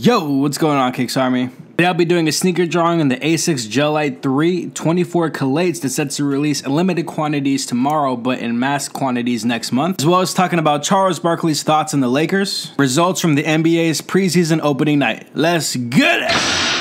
Yo, what's going on, Kicks Army? Today I'll be doing a sneaker drawing in the Asics Gel Lyte 3 24 Kilates that's set to release in limited quantities tomorrow but in mass quantities next month, as well as talking about Charles Barkley's thoughts on the Lakers, results from the NBA's preseason opening night. Let's get it!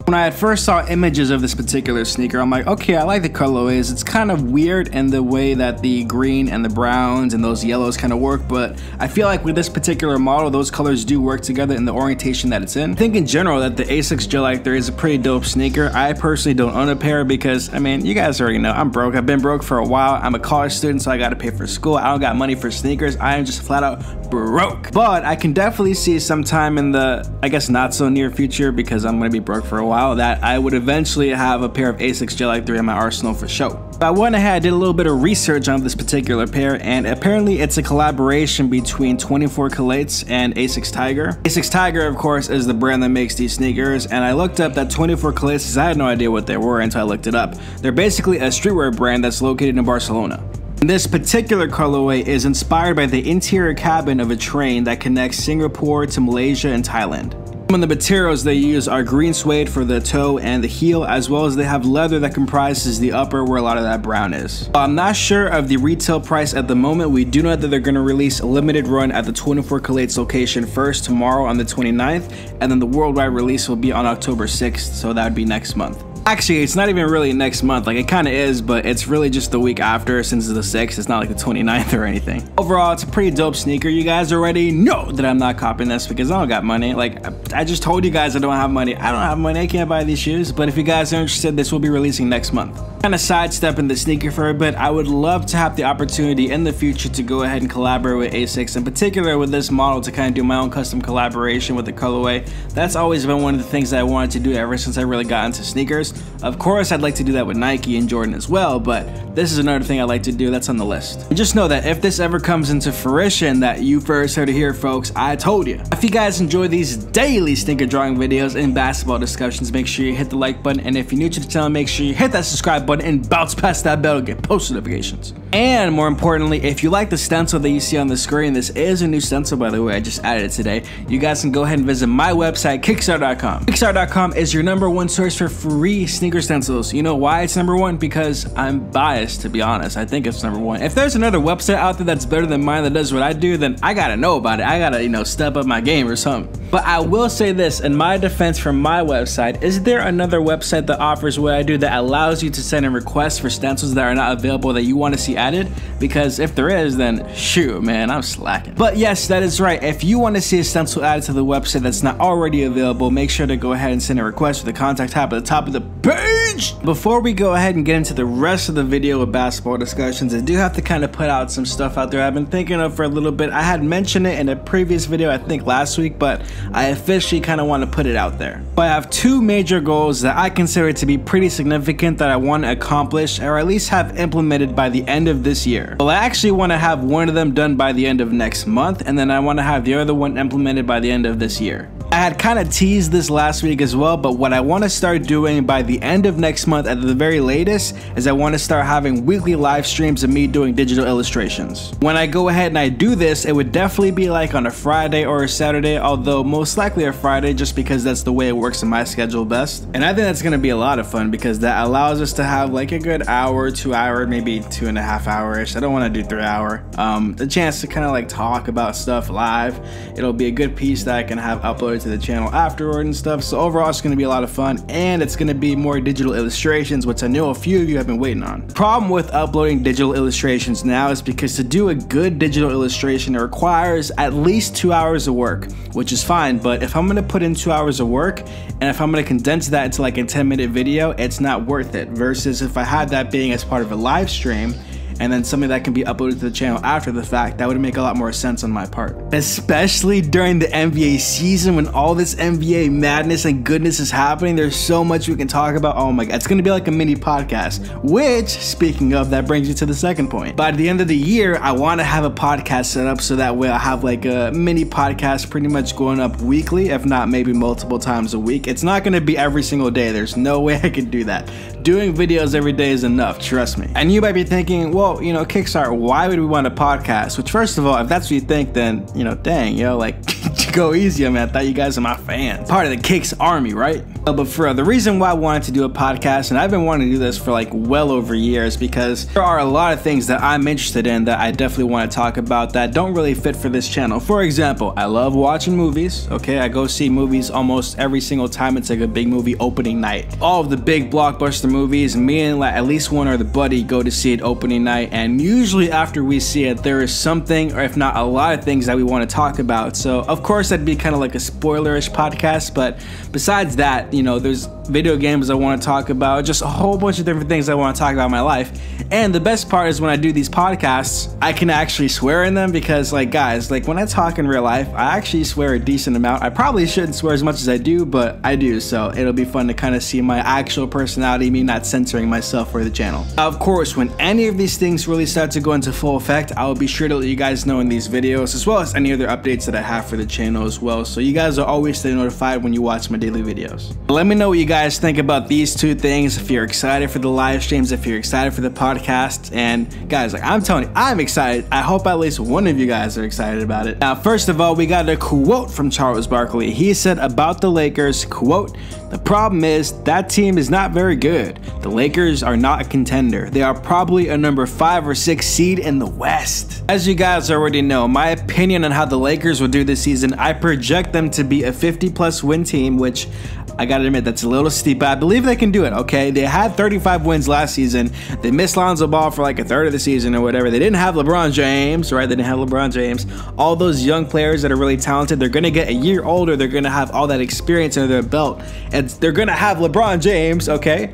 When I first saw images of this particular sneaker, I'm like, okay, I like the colorways. It's kind of weird in the way that the green and the browns and those yellows kind of work, but I feel like with this particular model, those colors do work together in the orientation that it's in. I think in general that the Asics Gel Lyte 3 is a pretty dope sneaker. I personally don't own a pair because, I mean, you guys already know, I'm broke. I've been broke for a while. I'm a college student, so I gotta pay for school. I don't got money for sneakers. I am just flat out broke. But I can definitely see sometime in the, I guess not so near future, because I'm gonna be broke for a while, that I would eventually have a pair of Asics Gel Lyte 3 in my arsenal for show. I went ahead, did a little bit of research on this particular pair, and apparently it's a collaboration between 24 Kilates and Asics Tiger. Asics Tiger, of course, is the brand that makes these sneakers, and I looked up that 24 Kilates because I had no idea what they were until I looked it up. They're basically a streetwear brand that's located in Barcelona. This particular colorway is inspired by the interior cabin of a train that connects Singapore to Malaysia and Thailand. Some of the materials they use are green suede for the toe and the heel, as well as they have leather that comprises the upper where a lot of that brown is. I'm not sure of the retail price at the moment. We do know that they're going to release a limited run at the 24 Kilates location first tomorrow on the 29th, and then the worldwide release will be on October 6th, so that would be next month. Actually, it's not even really next month, like it kind of is, but it's really just the week after since it's the 6th. It's not like the 29th or anything. Overall, it's a pretty dope sneaker. You guys already know that I'm not copping this because I don't got money. Like, I just told you guys I don't have money. I don't have money, I can't buy these shoes, but if you guys are interested, this will be releasing next month. Kind of sidestepping the sneaker for a bit, I would love to have the opportunity in the future to go ahead and collaborate with Asics, in particular with this model, to kind of do my own custom collaboration with the colorway. That's always been one of the things that I wanted to do ever since I really got into sneakers. Of course, I'd like to do that with Nike and Jordan as well, but this is another thing I'd like to do that's on the list. And just know that if this ever comes into fruition, that you first heard it here, folks. I told you. If you guys enjoy these daily sneaker drawing videos and basketball discussions, make sure you hit the like button, and if you're new to the channel, make sure you hit that subscribe button and bounce past that bell to get post notifications. And more importantly, if you like the stencil that you see on the screen, this is a new stencil, by the way, I just added it today. You guys can go ahead and visit my website, KicksArt.com. KicksArt.com is your #1 source for free sneaker stencils. You know why it's #1? Because I'm biased, to be honest. I think it's #1. If there's another website out there that's better than mine that does what I do, then I gotta know about it. I gotta, you know, step up my game or something. But I will say this, in my defense from my website, is there another website that offers what I do that allows you to send in requests for stencils that are not available that you want to see added? Because if there is, then shoot, man, I'm slacking. But yes, that is right. If you want to see a stencil added to the website that's not already available, make sure to go ahead and send a request with the contact tab at the top of the page. Before we go ahead and get into the rest of the video with basketball discussions, I do have to kind of put out some stuff out there I've been thinking of for a little bit. I had mentioned it in a previous video, I think last week, but I officially kind of want to put it out there. But I have two major goals that I consider to be pretty significant that I want to accomplish, or at least have implemented by the end of this year. Well, I actually want to have one of them done by the end of next month, and then I want to have the other one implemented by the end of this year. I had kind of teased this last week as well, but what I want to start doing by the end of next month at the very latest is I want to start having weekly live streams of me doing digital illustrations. When I go ahead and I do this, it would definitely be like on a Friday or a Saturday, although most likely a Friday just because that's the way it works in my schedule best. And I think that's going to be a lot of fun because that allows us to have like a good hour, 2 hour, maybe 2.5 hours. I don't want to do 3 hour. The chance to kind of like talk about stuff live. It'll be a good piece that I can have uploaded to the channel afterward and stuff. So overall, it's going to be a lot of fun, and it's going to be more digital illustrations, which I know a few of you have been waiting on. The problem with uploading digital illustrations now is because to do a good digital illustration, it requires at least 2 hours of work, which is fine. But if I'm going to put in 2 hours of work, and if I'm going to condense that into like a 10-minute video, it's not worth it. Versus if I had that being as part of a live stream, and then something that can be uploaded to the channel after the fact, that would make a lot more sense on my part. Especially during the NBA season when all this NBA madness and goodness is happening, there's so much we can talk about. Oh my God, it's gonna be like a mini podcast, which, speaking of, that brings you to the second point. By the end of the year, I wanna have a podcast set up so that way I'll have like a mini podcast pretty much going up weekly, if not maybe multiple times a week. It's not gonna be every single day. There's no way I can do that. doing videos every day is enough, trust me. And you might be thinking, well, you know, KicksArt, why would we want a podcast? Which, first of all, if that's what you think, then, you know, dang, yo, like, go easy on me. I thought you guys are my fans. Part of the Kicks army, right? But for the reason why I wanted to do a podcast, and I've been wanting to do this for like well over years, because there are a lot of things that I'm interested in that I definitely want to talk about that don't really fit for this channel. For example, I love watching movies, okay? I go see movies almost every single time it's like a big movie opening night. All of the big blockbuster movies, me and like at least one other buddy go to see it opening night, and usually after we see it, there is something, or if not a lot of things that we want to talk about. So of course that'd be kind of like a spoilerish podcast, but besides that, you know, there's video games I want to talk about, just a whole bunch of different things I want to talk about in my life. And the best part is when I do these podcasts, I can actually swear in them, because like guys, like when I talk in real life, I actually swear a decent amount. I probably shouldn't swear as much as I do, but I do, so it'll be fun to kind of see my actual personality, me not censoring myself for the channel. Of course, when any of these things really start to go into full effect, I will be sure to let you guys know in these videos, as well as any other updates that I have for the channel as well, so you guys will always stay notified when you watch my daily videos. Let me know what you guys think about these two things, if you're excited for the live streams, if you're excited for the podcast. And guys, like I'm telling you, I'm excited. I hope at least one of you guys are excited about it. Now, first of all, we got a quote from Charles Barkley. He said about the Lakers, quote, "The problem is that team is not very good. The Lakers are not a contender. They are probably a number 5 or 6 seed in the West." As you guys already know, my opinion on how the Lakers will do this season, I project them to be a 50+ win team, which I gotta admit, that's a little steep, but I believe they can do it, okay? They had 35 wins last season. They missed Lonzo Ball for like a third of the season or whatever. They didn't have LeBron James, right? They didn't have LeBron James. All those young players that are really talented, they're gonna get a year older. They're gonna have all that experience under their belt, and they're gonna have LeBron James, okay?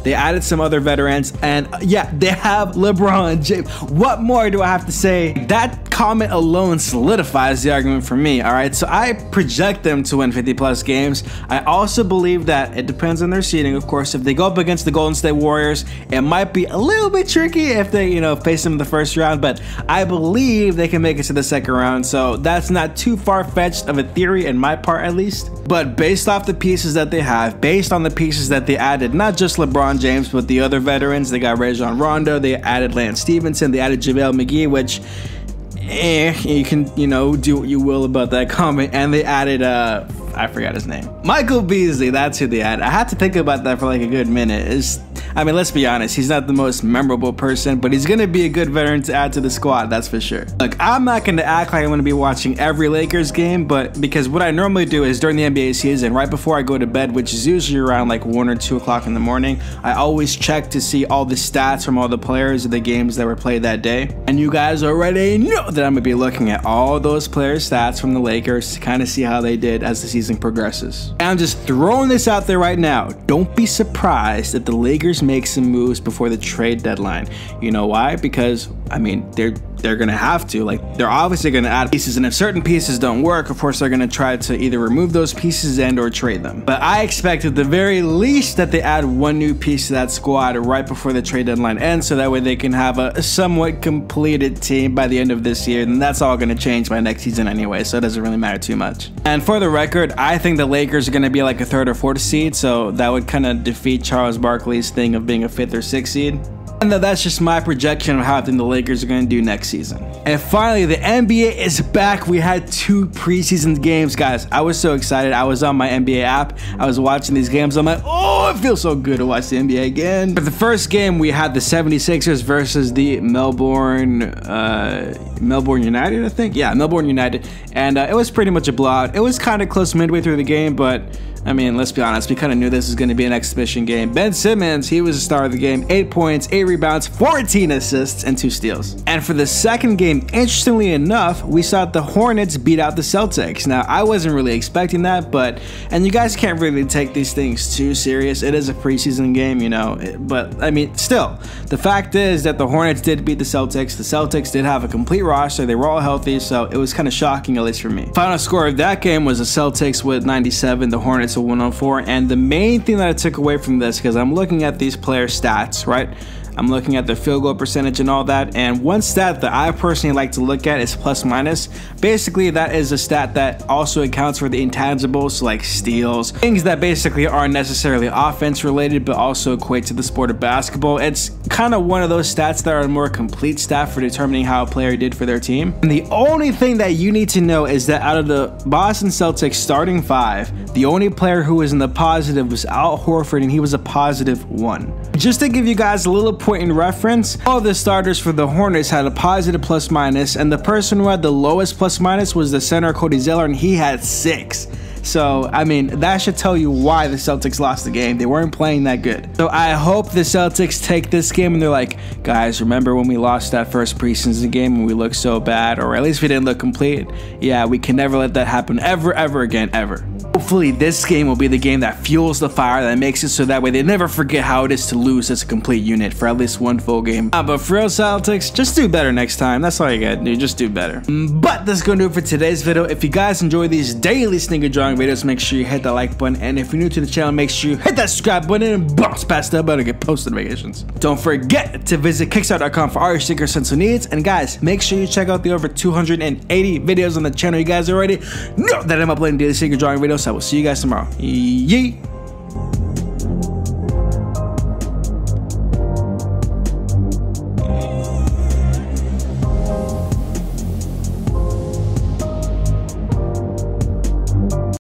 They added some other veterans, and yeah, they have LeBron James. What more do I have to say? That comment alone solidifies the argument for me, all right? So I project them to win 50+ games. I also believe that it depends on their seeding, of course. If they go up against the Golden State Warriors, it might be a little bit tricky if they, you know, face them in the first round, but I believe they can make it to the second round, so that's not too far-fetched of a theory in my part, at least. But based off the pieces that they have, based on the pieces that they added, not just LeBron James, but the other veterans, they got Rajon Rondo, they added Lance Stevenson, they added JaVale McGee, which you can, you know, do what you will about that comment, and they added I forgot his name, Michael Beasley. That's who they added. I had to think about that for like a good minute. I mean, let's be honest, he's not the most memorable person, but he's gonna be a good veteran to add to the squad, that's for sure. Look, I'm not gonna act like I'm gonna be watching every Lakers game, but because what I normally do is during the NBA season, right before I go to bed, which is usually around like 1 or 2 o'clock in the morning, I always check to see all the stats from all the players of the games that were played that day. And you guys already know that I'm gonna be looking at all those players' stats from the Lakers to kind of see how they did as the season progresses. And I'm just throwing this out there right now. Don't be surprised if the Lakers make some moves before the trade deadline. You know why? Because I mean, they're gonna have to, like, they're obviously gonna add pieces, and if certain pieces don't work, of course they're gonna try to either remove those pieces and or trade them. But I expect at the very least that they add one new piece to that squad right before the trade deadline ends, so that way they can have a somewhat completed team by the end of this year. And that's all gonna change by next season anyway, so it doesn't really matter too much. And for the record, I think the Lakers are gonna be like a 3rd or 4th seed, so that would kind of defeat Charles Barkley's thing of being a 5th or 6th seed. And that's just my projection of how I think the Lakers are going to do next season. And finally, the NBA is back. We had 2 preseason games, guys. I was so excited. I was on my NBA app. I was watching these games. I'm like, oh, it feels so good to watch the NBA again. For the first game, we had the 76ers versus the Melbourne United, I think. Yeah, Melbourne United. And it was pretty much a blowout. It was kind of close midway through the game, but I mean, let's be honest, we kind of knew this was going to be an exhibition game. Ben Simmons, he was the star of the game. 8 points, 8 rebounds, 14 assists, and 2 steals. And for the second game, interestingly enough, we saw the Hornets beat out the Celtics. Now, I wasn't really expecting that, and you guys can't really take these things too serious. It is a preseason game, you know, but I mean, still, the fact is that the Hornets did beat the Celtics. The Celtics did have a complete roster. They were all healthy, so it was kind of shocking, at least for me. Final score of that game was the Celtics with 97, the Hornets with 104, and the main thing that I took away from this, because I'm looking at these player stats, right? I'm looking at their field goal percentage and all that. And one stat that I personally like to look at is plus minus. Basically, that is a stat that also accounts for the intangibles like steals, things that basically aren't necessarily offense related but also equate to the sport of basketball. It's kind of one of those stats that are a more complete stat for determining how a player did for their team. And the only thing that you need to know is that out of the Boston Celtics starting 5, the only player who was in the positive was Al Horford, and he was a positive 1. Just to give you guys a little point in reference, all the starters for the Hornets had a positive plus minus, and the person who had the lowest plus minus was the center Cody Zeller, and he had 6. So, I mean, that should tell you why the Celtics lost the game. They weren't playing that good. So I hope the Celtics take this game and they're like, guys, remember when we lost that first preseason game and we looked so bad, or at least we didn't look complete? Yeah, we can never let that happen ever again, ever. Hopefully this game will be the game that fuels the fire, that makes it so that way they never forget how it is to lose as a complete unit for at least one full game. But for real, Celtics, just do better next time. That's all you gotta do, just do better. But that's gonna do it for today's video. If you guys enjoy these daily sneaker drawing videos, make sure you hit that like button, and if you're new to the channel, make sure you hit that subscribe button and bounce past that button to get post notifications. Don't forget to visit KicksArt.com for all your sneaker Stencil needs, and guys, make sure you check out the over 280 videos on the channel. You guys already know that I'm uploading daily sneaker drawing videos. I will see you guys tomorrow. Yee!